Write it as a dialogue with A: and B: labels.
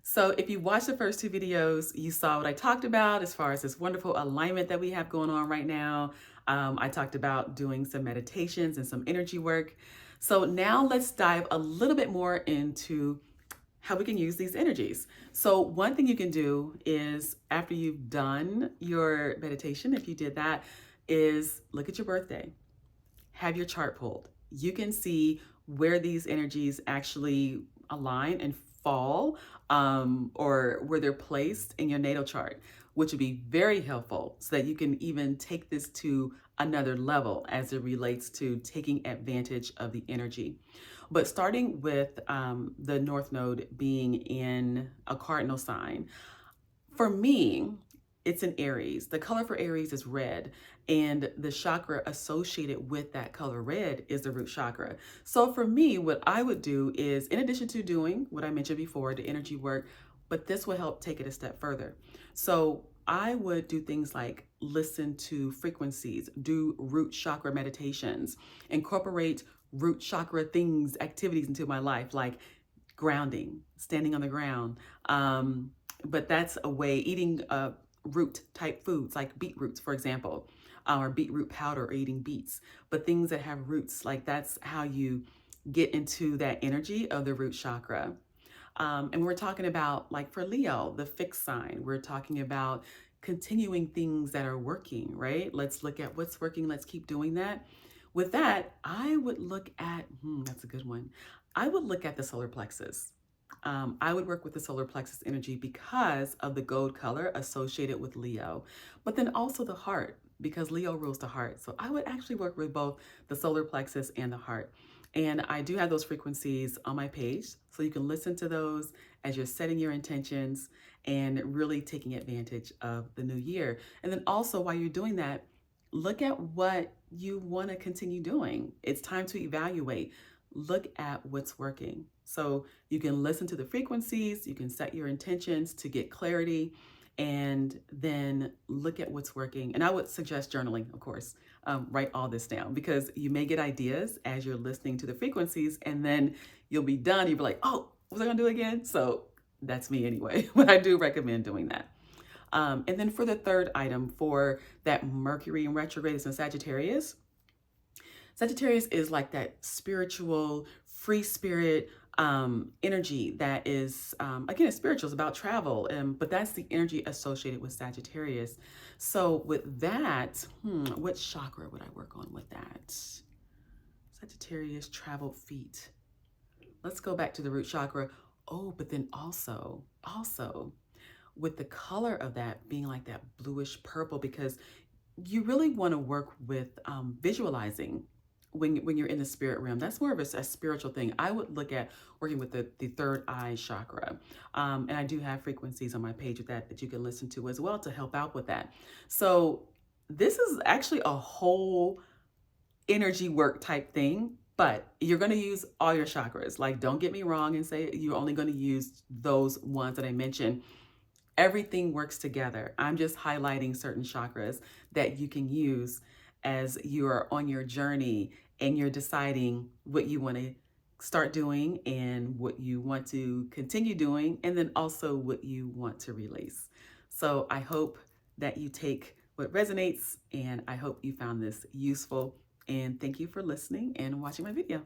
A: So if you watched the first two videos, you saw what I talked about as far as this wonderful alignment that we have going on right now. I talked about doing some meditations and some energy work. So now let's dive a little bit more into how we can use these energies. So one thing you can do is after you've done your meditation, if you did that, is look at your birthday, have your chart pulled. You can see where these energies actually align and fall, or where they're placed in your natal chart, which would be very helpful so that you can even take this to another level as it relates to taking advantage of the energy. But starting with the North Node being in a cardinal sign, for me, it's in Aries. The color for Aries is red, and the chakra associated with that color red is the root chakra. So for me, what I would do is, in addition to doing what I mentioned before, the energy work, but this will help take it a step further. So I would do things like listen to frequencies, do root chakra meditations, incorporate root chakra things, activities into my life, like grounding, standing on the ground. But that's a way, eating root type foods like beetroots, for example, or beetroot powder, or eating beets, but things that have roots, like that's how you get into that energy of the root chakra. And we're talking about, like for Leo, the fixed sign, we're talking about continuing things that are working, right? Let's look at what's working. Let's keep doing that. With that, I would look at, that's a good one. I would look at the solar plexus. I would work with the solar plexus energy because of the gold color associated with Leo, but then also the heart, because Leo rules the heart. So I would actually work with both the solar plexus and the heart. And I do have those frequencies on my page, so you can listen to those as you're setting your intentions and really taking advantage of the new year. And then also, while you're doing that, look at what you want to continue doing. It's time to evaluate. Look at what's working. So you can listen to the frequencies, you can set your intentions to get clarity, and then look at what's working. And I would suggest journaling, of course. Write all this down, because you may get ideas as you're listening to the frequencies, and then you'll be done. You'll be like, oh, what was I gonna do again? So that's me anyway, but I do recommend doing that. And then for the third item, for that Mercury in retrograde is in Sagittarius. Sagittarius is like that spiritual, free spirit energy that is, again, it's spiritual, it's about travel, but that's the energy associated with Sagittarius. So with that, what chakra would I work on with that? Sagittarius, traveled feet. Let's go back to the root chakra. Oh, but then also with the color of that being like that bluish purple, because you really want to work with visualizing when you're in the spirit realm. That's more of a spiritual thing. I would look at working with the third eye chakra. And I do have frequencies on my page with that you can listen to as well to help out with that. So this is actually a whole energy work type thing, but you're going to use all your chakras. Like, don't get me wrong and say you're only going to use those ones that I mentioned. Everything works together. I'm just highlighting certain chakras that you can use as you are on your journey and you're deciding what you want to start doing and what you want to continue doing, and then also what you want to release. So I hope that you take what resonates, and I hope you found this useful. And thank you for listening and watching my video.